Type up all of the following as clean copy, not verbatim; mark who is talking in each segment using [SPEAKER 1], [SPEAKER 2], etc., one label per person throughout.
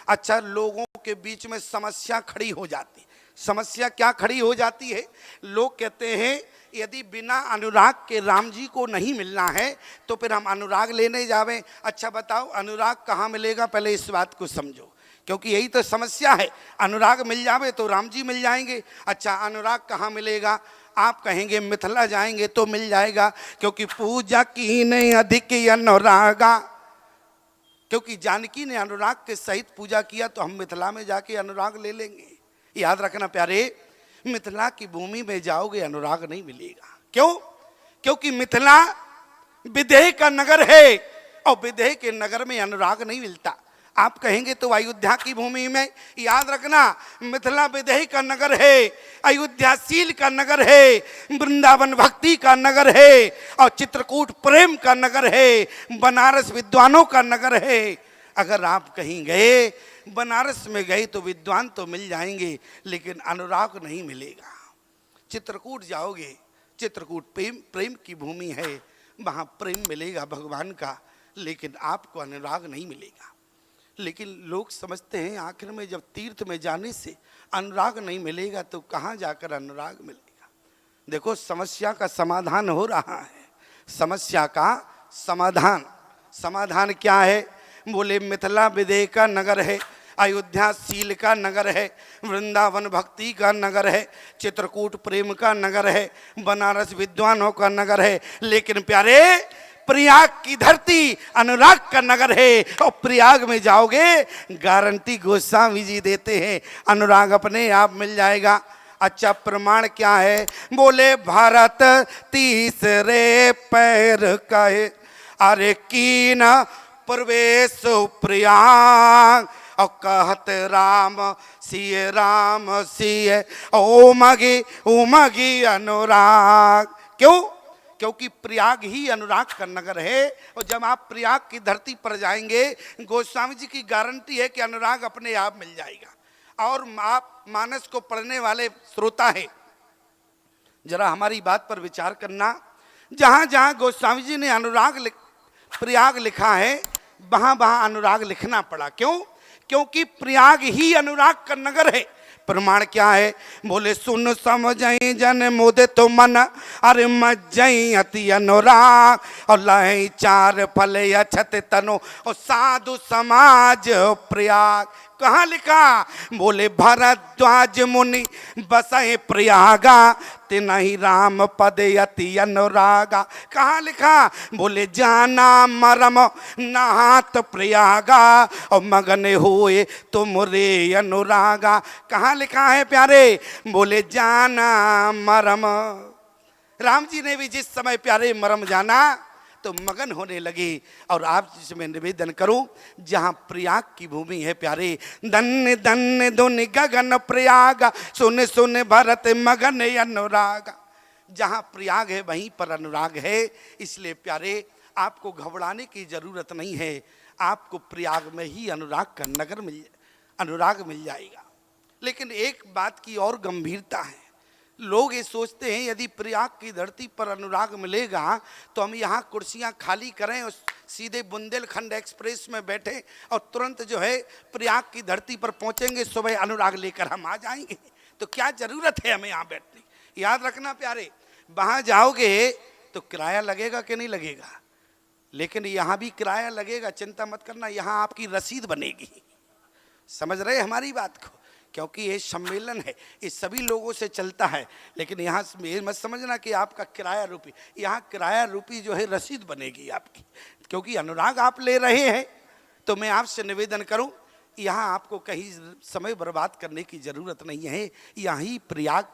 [SPEAKER 1] अच्छा, लोगों के बीच में समस्या खड़ी हो जाती। समस्या क्या खड़ी हो जाती है? लोग कहते हैं यदि बिना अनुराग के राम जी को नहीं मिलना है तो फिर हम अनुराग लेने जावें। अच्छा बताओ, अनुराग कहाँ मिलेगा? पहले इस बात को समझो, क्योंकि यही तो समस्या है। अनुराग मिल जावे तो राम जी मिल जाएंगे। अच्छा, अनुराग कहाँ मिलेगा? आप कहेंगे मिथिला जाएंगे तो मिल जाएगा, क्योंकि पूजा की ने अधिक अनुरागा, क्योंकि जानकी ने अनुराग के सहित पूजा किया तो हम मिथिला में जाके अनुराग ले लेंगे। याद रखना प्यारे, मिथिला की भूमि में जाओगे अनुराग नहीं मिलेगा। क्यों? क्योंकि मिथिला विदेह का नगर है और विदेह के नगर में अनुराग नहीं मिलता। आप कहेंगे तो अयोध्या की भूमि में, याद रखना मिथिला विदेह का नगर है, अयोध्याशील का नगर है, वृंदावन भक्ति का नगर है और चित्रकूट प्रेम का नगर है, बनारस विद्वानों का नगर है। अगर आप कहीं गए, बनारस में गए तो विद्वान तो मिल जाएंगे लेकिन अनुराग नहीं मिलेगा। चित्रकूट जाओगे, चित्रकूट प्रेम की भूमि है, वहाँ प्रेम मिलेगा भगवान का, लेकिन आपको अनुराग नहीं मिलेगा। लेकिन लोग समझते हैं आखिर में जब तीर्थ में जाने से अनुराग नहीं मिलेगा तो कहाँ जाकर अनुराग मिलेगा। देखो, समस्या का समाधान हो रहा है। समस्या का समाधान क्या है? बोले मिथिला विदेह का नगर है, अयोध्या शील का नगर है, वृंदावन भक्ति का नगर है, चित्रकूट प्रेम का नगर है, बनारस विद्वानों का नगर है, लेकिन प्यारे प्रयाग की धरती अनुराग का नगर है। और प्रयाग में जाओगे, गारंटी गोस्वामी जी देते हैं अनुराग अपने आप मिल जाएगा। अच्छा, प्रमाण क्या है? बोले भारत तीसरे पैर का है, अरे कीन प्रवेश प्रयाग, और कहत राम सिय ओमगी अनुराग। क्यों? क्योंकि प्रयाग ही अनुराग का नगर है। और जब आप प्रयाग की धरती पर जाएंगे, गोस्वामी जी की गारंटी है कि अनुराग अपने आप मिल जाएगा। और आप मानस को पढ़ने वाले श्रोता है, जरा हमारी बात पर विचार करना। जहां जहां गोस्वामी जी ने प्रयाग लिखा है, वहां वहां अनुराग लिखना पड़ा। क्यों? क्योंकि प्रयाग ही अनुराग का नगर है। प्रमाण क्या है? बोले सुन समझई जन मोदे तो मन, अरे मजई अति अनुराग, और लय चार फल अछत तनो, और साधु समाज प्रयाग। कहाँ लिखा? बोले भरद्वाज मुनि बसए प्रयागा, तिनहि राम पद अति अनुरागा। कहाँ लिखा? बोले जाना मरम नहात प्रयागा, और मगन हुए तुम रे अनुरागा। कहाँ लिखा है प्यारे? बोले जाना मरम। राम जी ने भी जिस समय प्यारे मरम जाना तो मगन होने लगे। और आप जिसमें निवेदन करूं, जहां प्रयाग की भूमि है प्यारे, धन्य धन्य धुनि गगन प्रयाग, सुन सुन भरत मगन अनुराग। जहां प्रयाग है वहीं पर अनुराग है। इसलिए प्यारे आपको घबराने की जरूरत नहीं है, आपको प्रयाग में ही अनुराग मिल जाएगा। लेकिन एक बात की और गंभीरता है। लोग ये सोचते हैं यदि प्रयाग की धरती पर अनुराग मिलेगा तो हम यहाँ कुर्सियाँ खाली करें और सीधे बुंदेलखंड एक्सप्रेस में बैठे और तुरंत जो है प्रयाग की धरती पर पहुँचेंगे, सुबह अनुराग लेकर हम आ जाएंगे। तो क्या ज़रूरत है हमें यहाँ बैठने? याद रखना प्यारे, वहाँ जाओगे तो किराया लगेगा कि नहीं लगेगा? लेकिन यहाँ भी किराया लगेगा, चिंता मत करना, यहाँ आपकी रसीद बनेगी। समझ रहे हमारी बात को? क्योंकि ये सम्मेलन है, ये सभी लोगों से चलता है। लेकिन यहाँ ये मत समझना कि आपका किराया रूपी, यहाँ किराया रूपी जो है रसीद बनेगी आपकी, क्योंकि अनुराग आप ले रहे हैं। तो मैं आपसे निवेदन करूं, यहाँ आपको कहीं समय बर्बाद करने की ज़रूरत नहीं है, यहाँ ही प्रयाग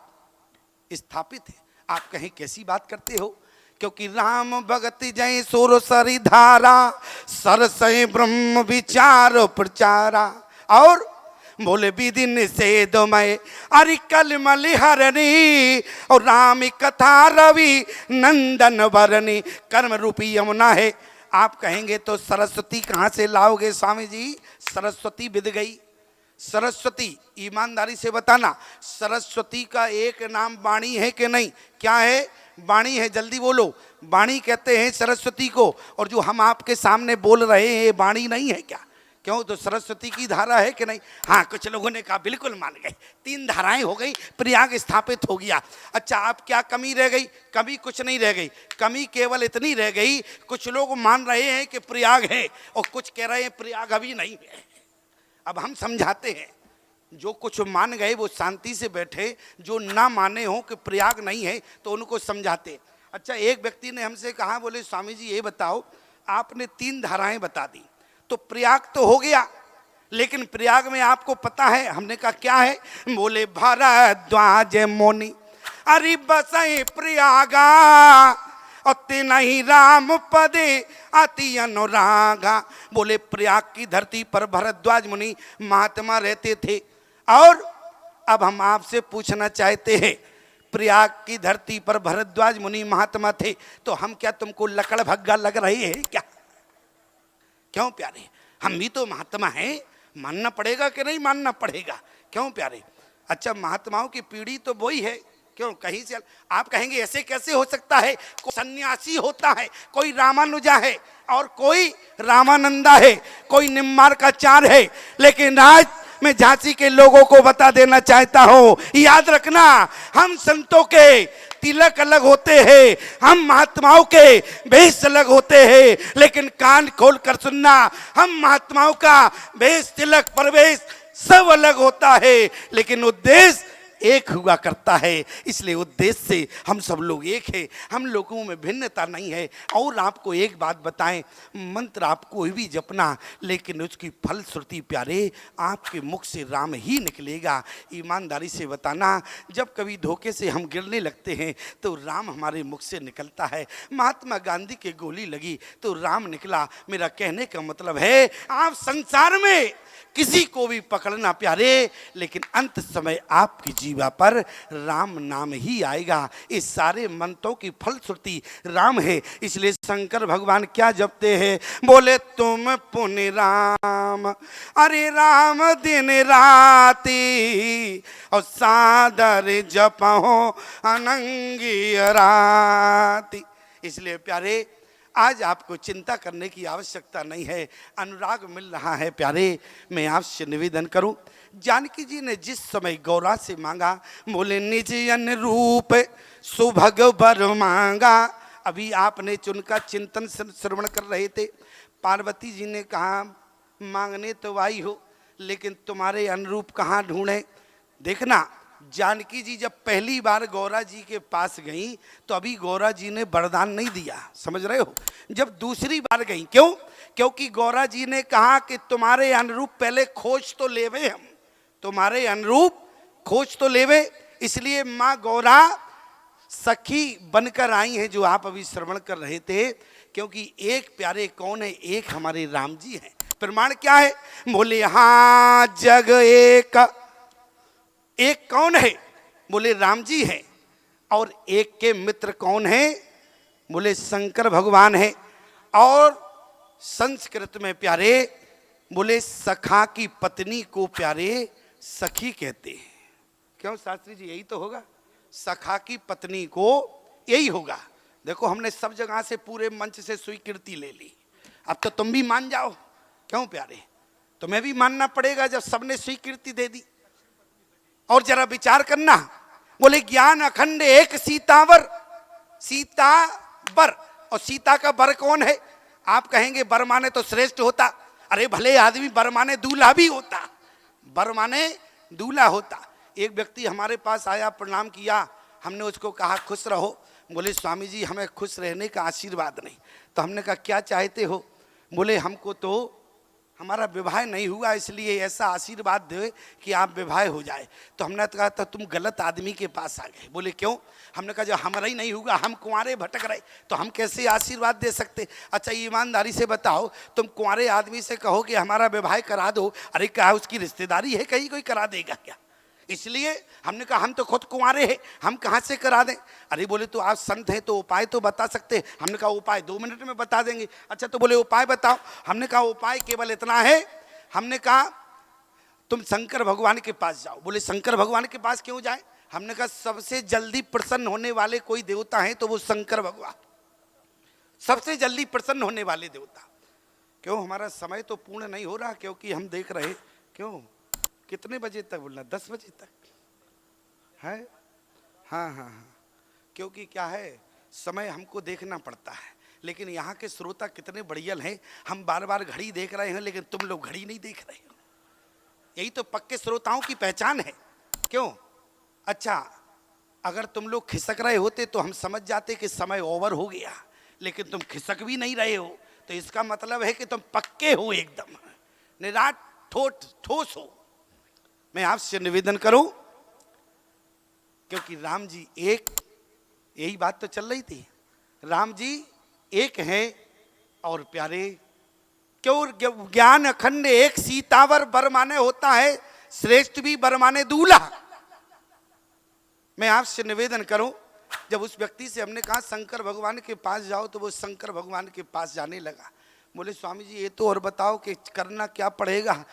[SPEAKER 1] स्थापित है। आप कहें कैसी बात करते हो? क्योंकि राम भगति जय सोर सरी धारा, सरसय ब्रह्म विचार प्रचारा। और बोले विधि निषेध मय अरि कलमलि हरणी, और राम कथा रवि नंदन वरणी, कर्म रूपी यमुना है। आप कहेंगे तो सरस्वती कहाँ से लाओगे स्वामी जी? सरस्वती बिद गई। सरस्वती, ईमानदारी से बताना, सरस्वती का एक नाम वाणी है कि नहीं? क्या है? वाणी है, जल्दी बोलो। वाणी कहते हैं सरस्वती को, और जो हम आपके सामने बोल रहे हैं ये वाणी नहीं है क्या? क्यों, तो सरस्वती की धारा है कि नहीं? हाँ, कुछ लोगों ने कहा बिल्कुल मान गए, 3 धाराएं हो गई, प्रयाग स्थापित हो गया। अच्छा, अब क्या कमी रह गई? कमी कुछ नहीं रह गई, कमी केवल इतनी रह गई, कुछ लोग मान रहे हैं कि प्रयाग है और कुछ कह रहे हैं प्रयाग अभी नहीं है। अब हम समझाते हैं, जो कुछ मान गए वो शांति से बैठे, जो ना माने हो कि प्रयाग नहीं है तो उनको समझाते। अच्छा, एक व्यक्ति ने हमसे कहा, बोले स्वामी जी ये बताओ, आपने 3 धाराएं बता दी, तो प्रयाग तो हो गया, लेकिन प्रयाग में आपको पता है? हमने कहा क्या है? बोले भारद्वाज मुनि अरे बसई प्रयागा अति नहीं राम पदे अति अनुरागा। बोले प्रयाग की धरती पर भरद्वाज मुनि महात्मा रहते थे, और अब हम आपसे पूछना चाहते हैं, प्रयाग की धरती पर भरद्वाज मुनि महात्मा थे, तो हम क्या तुमको लकड़ भग्गा लग रहे हैं क्या? क्यों प्यारे, हम भी तो महात्मा हैं, मानना पड़ेगा कि नहीं मानना पड़ेगा? क्यों प्यारे? अच्छा, महात्माओं की पीढ़ी तो वही है, क्यों कहीं से आप कहेंगे ऐसे कैसे हो सकता है? कोई सन्यासी होता है, कोई रामानुजा है और कोई रामानंदा है, कोई निम्बार्काचार्य है, लेकिन आज मैं झांसी के लोगों को बता देना चाहता हूं, याद रखना, हम संतों के तिलक अलग होते हैं, हम महात्माओं के भेष अलग होते हैं, लेकिन कान खोल कर सुनना, हम महात्माओं का भेष तिलक प्रवेश सब अलग होता है, लेकिन उद्देश्य एक हुआ करता है। इसलिए उद्देश्य से हम सब लोग एक हैं, हम लोगों में भिन्नता नहीं है। और आपको एक बात बताएं, मंत्र आप कोई भी जपना, लेकिन उसकी फलश्रुति प्यारे आपके मुख से राम ही निकलेगा। ईमानदारी से बताना, जब कभी धोखे से हम गिरने लगते हैं तो राम हमारे मुख से निकलता है। महात्मा गांधी के गोली लगी तो राम निकला। मेरा कहने का मतलब है, आप संसार में किसी को भी पकड़ना प्यारे, लेकिन अंत समय आपकी जीवा पर राम नाम ही आएगा। इस सारे मंत्रों की फलश्रुति राम है। इसलिए शंकर भगवान क्या जपते हैं? बोले तुम पुण्य राम, अरे राम दिन राती और सादर जपहो अनंगी राती। इसलिए प्यारे आज आपको चिंता करने की आवश्यकता नहीं है, अनुराग मिल रहा है। प्यारे मैं आपसे निवेदन करूं, जानकी जी ने जिस समय गौरा से मांगा, बोले निज अनुरूप सुभग वर मांगा। अभी आपने उनका चिंतन श्रवण कर रहे थे। पार्वती जी ने कहा मांगने तो आई हो, लेकिन तुम्हारे अनुरूप कहाँ ढूंढे? देखना, जानकी जी जब पहली बार गौरा जी के पास गई तो अभी गौरा जी ने वरदान नहीं दिया, समझ रहे हो? जब दूसरी बार गई, क्यों? क्योंकि गौरा जी ने कहा कि तुम्हारे अनुरूप पहले खोज तो लेवे, हम तुम्हारे अनुरूप खोज तो लेवे। इसलिए माँ गौरा सखी बनकर आई हैं, जो आप अभी श्रवण कर रहे थे। क्योंकि एक प्यारे कौन है? एक हमारे राम जी हैं। प्रमाण क्या है? बोले हाँ जग एक कौन है? बोले राम जी हैं। और एक के मित्र कौन है? बोले शंकर भगवान है। और संस्कृत में प्यारे बोले सखा की पत्नी को प्यारे सखी कहते हैं। क्यों शास्त्री जी? यही तो होगा, सखा की पत्नी को यही होगा। देखो, हमने सब जगह से पूरे मंच से स्वीकृति ले ली, अब तो तुम भी मान जाओ। क्यों प्यारे? तुम्हें भी मानना पड़ेगा जब सबने स्वीकृति दे दी। और जरा विचार करना, बोले ज्ञान अखंड एक सीतावर, सीतावर, और सीता का वर कौन है? आप कहेंगे वर माने तो श्रेष्ठ होता। अरे भले आदमी वर माने दूल्हा भी होता, वर माने दूल्हा होता। एक व्यक्ति हमारे पास आया, प्रणाम किया, हमने उसको कहा खुश रहो। बोले स्वामी जी हमें खुश रहने का आशीर्वाद नहीं। तो हमने कहा क्या चाहते हो? बोले हमको तो हमारा विवाह नहीं हुआ, इसलिए ऐसा आशीर्वाद दे कि आप विवाह हो जाए। तो हमने कहा तो तुम गलत आदमी के पास आ गए। बोले क्यों? हमने कहा जब हमारा ही नहीं हुआ, हम कुंवारे भटक रहे, तो हम कैसे आशीर्वाद दे सकते? अच्छा ईमानदारी से बताओ, तुम कुंवारे आदमी से कहो कि हमारा विवाह करा दो, अरे क्या उसकी रिश्तेदारी है, कहीं कोई करा देगा क्या? इसलिए हमने कहा हम तो खुद कुंवारे हैं, हम कहाँ से करा दें? अरे बोले तो आप संत हैं तो उपाय तो बता सकते हैं। हमने कहा उपाय 2 मिनट में बता देंगे। अच्छा तो बोले उपाय बताओ। हमने कहा उपाय केवल इतना है, हमने कहा तुम शंकर भगवान के पास जाओ। बोले शंकर भगवान के पास क्यों जाए? हमने कहा सबसे जल्दी प्रसन्न होने वाले कोई देवता है तो वो शंकर भगवान, सबसे जल्दी प्रसन्न होने वाले देवता। क्यों हमारा समय तो पूर्ण नहीं हो रहा, क्योंकि हम देख रहे, क्यों कितने बजे तक बोलना, 10 बजे तक है? हाँ हाँ हाँ, क्योंकि क्या है, समय हमको देखना पड़ता है। लेकिन यहाँ के श्रोता कितने बढ़िया हैं, हम बार बार घड़ी देख रहे हैं लेकिन तुम लोग घड़ी नहीं देख रहे हो। यही तो पक्के श्रोताओं की पहचान है। क्यों? अच्छा, अगर तुम लोग खिसक रहे होते तो हम समझ जाते कि समय ओवर हो गया, लेकिन तुम खिसक भी नहीं रहे हो, तो इसका मतलब है कि तुम पक्के हो, एकदम निराट ठोस हो। मैं आपसे निवेदन करूं, क्योंकि राम जी एक, यही बात तो चल रही थी, राम जी एक है और प्यारे, क्यों ज्ञान अखंड एक सीतावर बर माने होता है, श्रेष्ठ भी बर माने दूल्हा। मैं आपसे निवेदन करूं, जब उस व्यक्ति से हमने कहा शंकर भगवान के पास जाओ, तो वो शंकर भगवान के पास जाने लगा। बोले स्वामी जी ये तो और बताओ कि करना क्या पड़ेगा,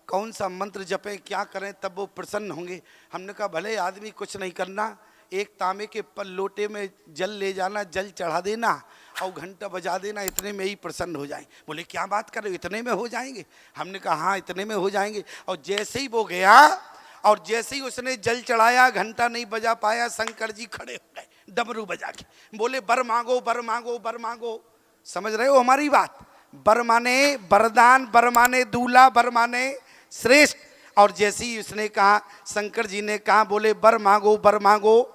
[SPEAKER 1] कौन सा मंत्र जपें, क्या करें तब वो प्रसन्न होंगे। हमने कहा भले आदमी कुछ नहीं करना, एक तांबे के लोटे में जल ले जाना, जल चढ़ा देना और घंटा बजा देना, इतने में ही प्रसन्न हो जाए। बोले क्या बात कर रहे हो, इतने में हो जाएंगे? हमने कहा हाँ इतने में हो जाएंगे। और जैसे ही वो गया और जैसे ही उसने जल चढ़ाया, घंटा नहीं बजा पाया, शंकर जी खड़े हो गए डमरू बजा के, बोले बर मांगो बर मांगो बर मांगो। समझ रहे हो हमारी बात? बर माने वरदान, बर माने दूल्हा, बर माने श्रेष्ठ। और जैसे ही उसने कहा, शंकर जी ने कहा बोले बर मांगो बर मांगो,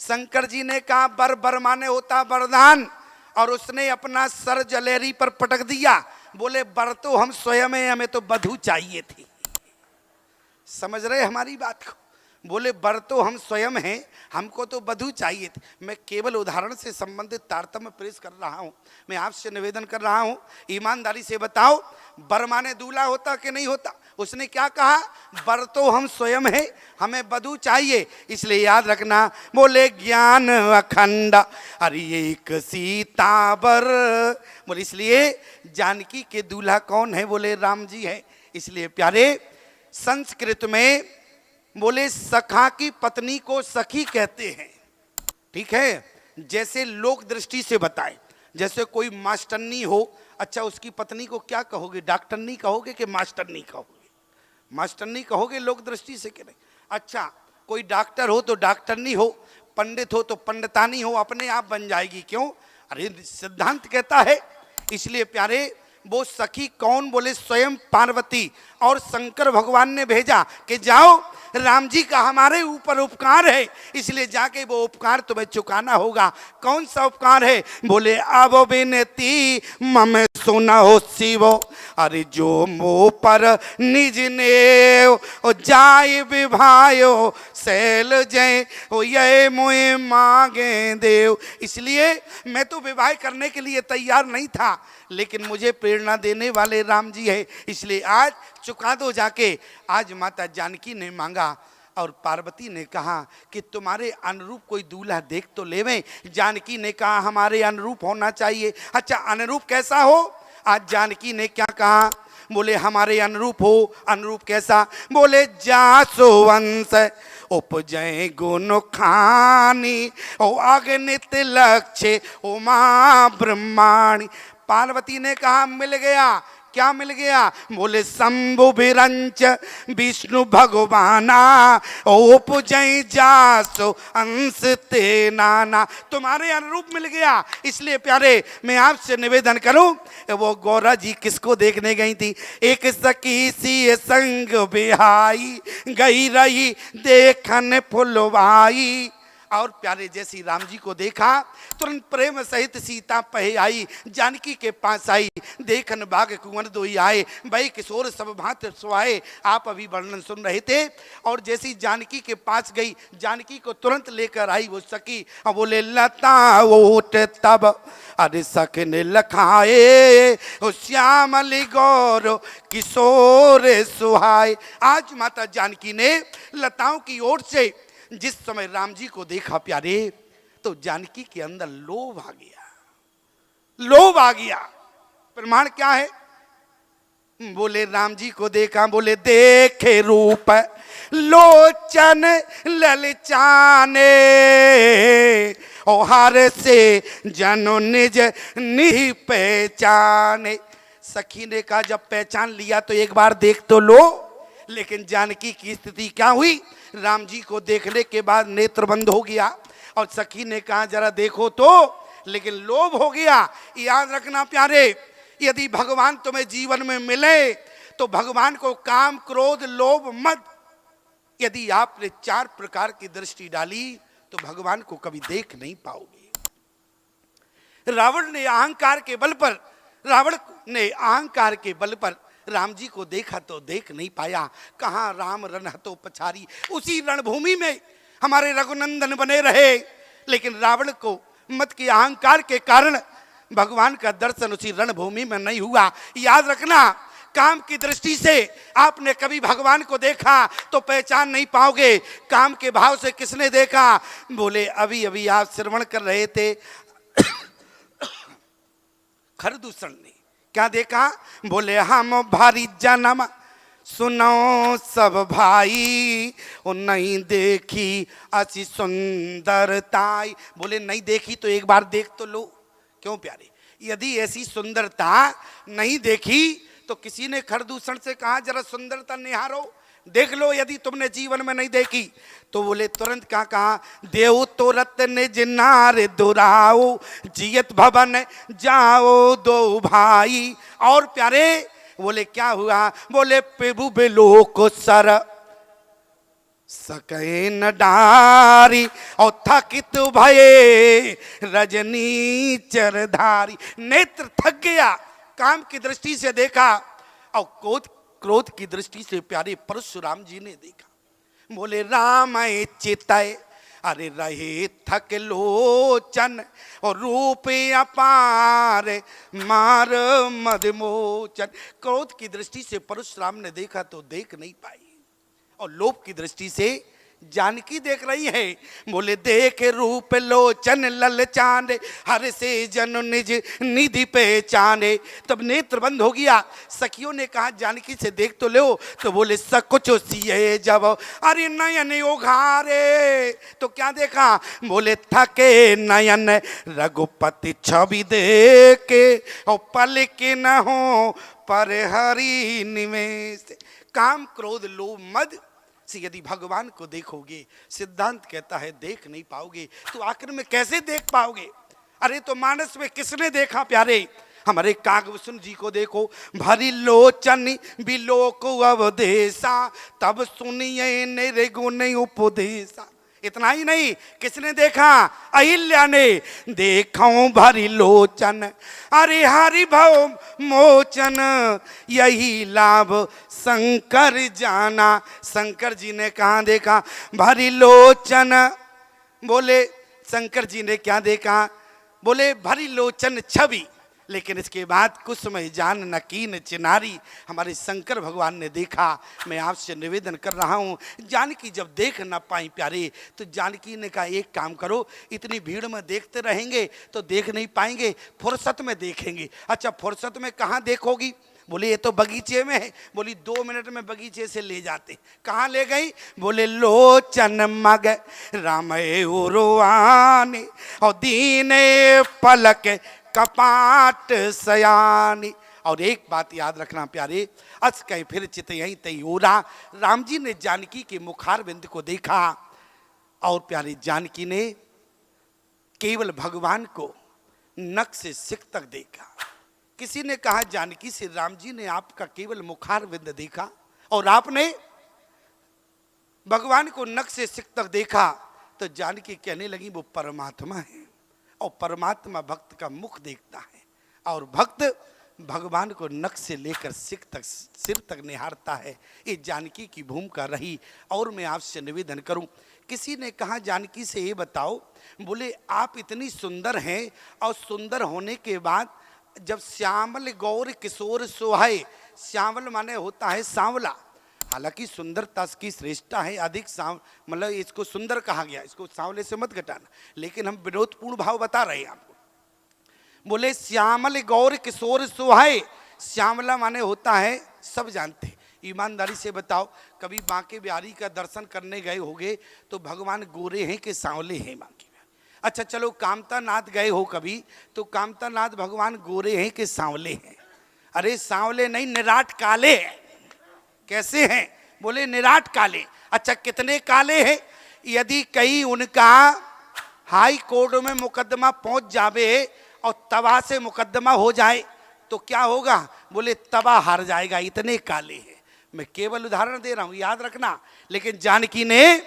[SPEAKER 1] शंकर जी ने कहा बर माने होता वरदान, और उसने अपना सर जलेरी पर पटक दिया। बोले बर तो हम स्वयं हैं, हमें तो बधू चाहिए थी। समझ रहे हमारी बात को? बोले बर तो हम स्वयं हैं, हमको तो बधू चाहिए थी। मैं केवल उदाहरण से संबंधित तारतम्य पेश कर रहा हूं। मैं आपसे निवेदन कर रहा हूं, ईमानदारी से बताओ बर माने दूल्हा होता कि नहीं होता? उसने क्या कहा, बर तो हम स्वयं हैं, हमें बधू चाहिए। इसलिए याद रखना, बोले ज्ञान अखंड अरे एक सीतावर। बोले इसलिए जानकी के दूल्हा कौन है? बोले राम जी है। इसलिए प्यारे, संस्कृत में बोले सखा की पत्नी को सखी कहते हैं, ठीक है? जैसे लोक दृष्टि से बताए, जैसे कोई मास्टरनी हो, अच्छा उसकी पत्नी को क्या कहोगे? डॉक्टरनी कहोगे कि मास्टरनी कहोगे? मास्टरनी कहोगे लोक दृष्टि से कि नहीं? अच्छा कोई डॉक्टर हो तो डॉक्टरनी हो, पंडित हो तो पंडितानी हो, अपने आप बन जाएगी। क्यों? अरे सिद्धांत कहता है। इसलिए प्यारे, वो सखी कौन? बोले स्वयं पार्वती, और शंकर भगवान ने भेजा कि जाओ राम जी का हमारे ऊपर उपकार है, इसलिए जाके वो उपकार तुम्हें चुकाना होगा। कौन सा उपकार है? बोले अब विनती मम सुना हो शिवो, अरे जो मो पर निज ने जाय विभायो शैल जय हो ये मोए मांगे देव। इसलिए मैं तो विवाह करने के लिए तैयार नहीं था, लेकिन मुझे प्रेरणा देने वाले राम जी है, इसलिए आज चुका दो जाके। आज माता जानकी ने मांगा और पार्वती ने कहा कि तुम्हारे अनुरूप कोई दूल्हा देख तो लेवें। जानकी ने कहा हमारे अनुरूप होना चाहिए। अच्छा अनुरूप कैसा हो? आज जानकी ने क्या कहा? बोले हमारे अनुरूप हो। अनुरूप कैसा? बोले जासो वंश उपजय गुण खानी ओ अगणित लक्ष्य उमा ब्रह्माणी। पार्वती ने कहा मिल गया। क्या मिल गया? बोले शंभु विरंच विष्णु भगवाना उपजय जासो अंश ते नाना। तुम्हारे अनुरूप मिल गया। इसलिए प्यारे, मैं आपसे निवेदन करूं, वो गौरा जी किसको देखने गई थी? एक सखी सी संग बिहाई गई रही देखन फुलवाई। और प्यारे जैसी राम जी को देखा, तुरंत प्रेम सहित सीता पहे आई, जानकी के पास आई। देखन बाग कुंवर दोई आए, भाई किशोर सब भांत सुहाए। आप अभी वर्णन सुन रहे थे। और जैसी जानकी के पास गई, जानकी को तुरंत लेकर आई वो सखी। और बोले लता ओट तब अरे सख ने लखाए श्यामली गौर किशोर सुहाए। आज माता जानकी ने लताओं की ओर से जिस समय राम जी को देखा प्यारे, तो जानकी के अंदर लोभ आ गया। लोभ आ गया। प्रमाण क्या है? बोले राम जी को देखा, बोले देखे रूप लोचन ललचाने ओ हर से जनो निज नहीं पहचाने। सखी ने कहा जब पहचान लिया तो एक बार देख तो लो। लेकिन जानकी की स्थिति क्या हुई, राम जी को देखने के बाद नेत्र बंद हो गया और सखी ने कहा जरा देखो तो, लेकिन लोभ हो गया। याद रखना प्यारे, यदि भगवान तुम्हें जीवन में मिले तो भगवान को काम, क्रोध, लोभ मत, यदि आपने 4 प्रकार की दृष्टि डाली तो भगवान को कभी देख नहीं पाओगे। रावण ने अहंकार के बल पर राम जी को देखा तो देख नहीं पाया। कहां राम रण हतो पछारी, उसी रणभूमि में हमारे रघुनंदन बने रहे, लेकिन रावण को मत के अहंकार के कारण भगवान का दर्शन उसी रणभूमि में नहीं हुआ। याद रखना, काम की दृष्टि से आपने कभी भगवान को देखा तो पहचान नहीं पाओगे। काम के भाव से किसने देखा, बोले अभी अभी आप श्रवण कर रहे थे खरदूषण ने क्या देखा, बोले हम भारी जन्म सुनो सब भाई, और नहीं देखी ऐसी सुंदरताई। बोले नहीं देखी तो एक बार देख तो लो। क्यों प्यारे, यदि ऐसी सुंदरता नहीं देखी तो किसी ने खरदूषण से कहा जरा सुंदरता निहारो, देख लो, यदि तुमने जीवन में नहीं देखी। तो बोले तुरंत क्या कहा, देव तो रत्न जिनार दुराओ, जियत भवन जाओ दो भाई। और प्यारे बोले क्या हुआ, बोले प्रभु बेलो को सर सके न डारी, और थकित भये रजनी चरधारी। नेत्र थक गया, काम की दृष्टि से देखा और क्रोध की दृष्टि से प्यारे परशुराम जी ने देखा। बोले राम चितय अरे रहे थक लोचन, और रूप अपार मार मदमोचन। क्रोध की दृष्टि से परशुराम ने देखा तो देख नहीं पाई, और लोभ की दृष्टि से जानकी देख रही है। बोले देख रूप लोचन ललचाने, हर से जन निज निधि पहचाने। तब नेत्र बंद हो गया। सखियों ने कहा जानकी से देख तो लो, तो बोले सकुच सिए जब अरे नयन उघारे। तो क्या देखा, बोले थके नयन रघुपति छवि देखे, और पल के न हो पर हरि निवेश। काम, क्रोध, लोभ, मद से यदि भगवान को देखोगे, सिद्धांत कहता है देख नहीं पाओगे। तो आखिर में कैसे देख पाओगे। अरे तो मानस में किसने देखा प्यारे, हमारे कागभूषण जी को देखो, भरी लोचन बिलोक अवदेशा, तब सुनिए निर्गुण उपदेशा। इतना ही नहीं, किसने देखा, अहिल्या ने, देखो भरी लोचन अरे हरि भव मोचन, यही लाभ शंकर जाना। शंकर जी ने कहा देखा, भरी लोचन। बोले शंकर जी ने क्या देखा, बोले भरी लोचन छवि। लेकिन इसके बाद कुसुमय जान नकीन चिनारी, हमारे शंकर भगवान ने देखा। मैं आपसे निवेदन कर रहा हूँ, जानकी जब देख ना पाई प्यारे, तो जानकी ने कहा एक काम करो, इतनी भीड़ में देखते रहेंगे तो देख नहीं पाएंगे, फुर्सत में देखेंगे। अच्छा फुर्सत में कहाँ देखोगी, बोले ये तो बगीचे में है। बोली 2 मिनट में बगीचे से ले जाते। कहाँ ले गई, बोले लोचन मग रामय उरुआनी, और दीने पलक कपाट सयानी। और एक बात याद रखना प्यारे, अस कहीं फिर चित यही तई ओरा। राम जी ने जानकी के मुखार बिंद को देखा, और प्यारी जानकी ने केवल भगवान को नख से सिख तक देखा। किसी ने कहा जानकी से, राम जी ने आपका केवल मुखार बिंद देखा और आपने भगवान को नख से सिख तक देखा। तो जानकी कहने लगी वो परमात्मा है, और परमात्मा भक्त का मुख देखता है, और भक्त भगवान को नख से लेकर सिर तक निहारता है। ये जानकी की भूमिका रही। और मैं आपसे निवेदन करूं, किसी ने कहा जानकी से ये बताओ, बोले आप इतनी सुंदर हैं, और सुंदर होने के बाद जब श्यामल गौर किशोर सोहाए, श्यामल माने होता है सांवला, हालांकि सुंदरता की श्रेष्ठता है, अधिक मतलब इसको सुंदर कहा गया, इसको सांवले से मत घटाना, लेकिन हम विरोधपूर्ण भाव बता रहे हैं आपको। बोले श्यामल गौर किशोर सुहाए, श्यामला माने होता है, सब जानते हैं। ईमानदारी से बताओ, कभी बांके बिहारी का दर्शन करने गए होगे तो भगवान गोरे हैं कि सांवले हैं बांके बिहारी? अच्छा चलो कामता नाथ गए हो कभी, तो कामता नाथ भगवान गोरे हैं कि सांवले हैं? अरे सांवले नहीं, निराट काले हैं। कैसे हैं? बोले निराट काले। अच्छा कितने काले हैं? यदि कहीं उनका हाई कोर्ट में मुकदमा पहुंच जावे और तवा से मुकदमा हो जाए तो क्या होगा? बोले तवा हार जाएगा, इतने काले हैं। मैं केवल उदाहरण दे रहा हूं, याद रखना। लेकिन जानकी ने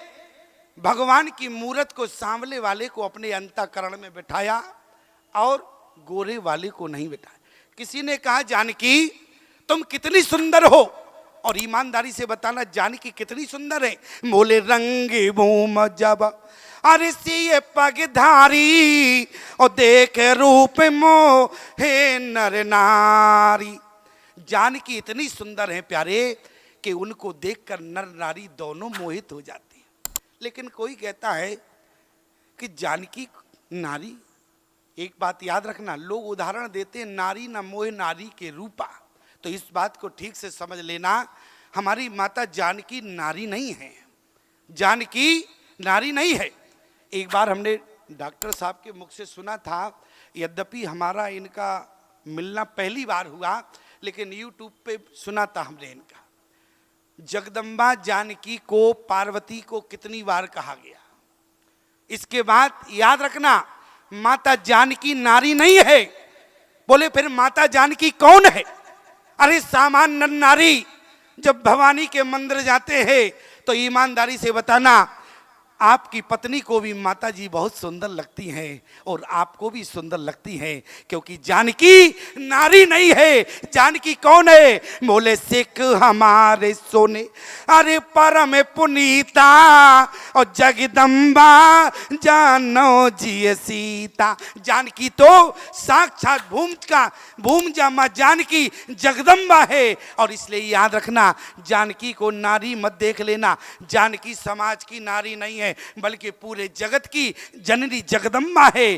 [SPEAKER 1] भगवान की मूरत को, सांवले वाले को अपने अंतःकरण में बिठाया और गोरे वाले को नहीं बिठाया। किसी ने कहा जानकी तुम कितनी सुंदर हो, और ईमानदारी से बताना जानकी कितनी सुंदर है। बोले रंगे भूम जब अरे सी पगधारी और देख रूप मोहे नर नारी। जानकी इतनी सुंदर है प्यारे कि उनको देखकर नर नारी दोनों मोहित हो जाते हैं। लेकिन कोई कहता है कि जानकी नारी, एक बात याद रखना, लोग उदाहरण देते हैं नारी न मोह नारी के रूपा, तो इस बात को ठीक से समझ लेना, हमारी माता जानकी नारी नहीं है, जानकी नारी नहीं है। एक बार हमने डॉक्टर साहब के मुख से सुना था, यद्यपि हमारा इनका मिलना पहली बार हुआ, लेकिन यूट्यूब पे सुना था हमने इनका। जगदम्बा जानकी को पार्वती को कितनी बार कहा गया। इसके बाद याद रखना माता जानकी नारी नहीं है। बोले फिर माता जानकी कौन है? अरे सामान्य नारी जब भवानी के मंदिर जाते हैं तो ईमानदारी से बताना, आपकी पत्नी को भी माता जी बहुत सुंदर लगती हैं और आपको भी सुंदर लगती हैं, क्योंकि जानकी नारी नहीं है। जानकी कौन है? बोले सिख हमारे सोने अरे परम पुनीता और जगदम्बा जानो जी सीता। जानकी तो साक्षात भूमजा मां जानकी जगदम्बा है। और इसलिए याद रखना जानकी को नारी मत देख लेना। जानकी समाज की नारी नहीं है, बल्कि पूरे जगत की जननी जगदम्बा है।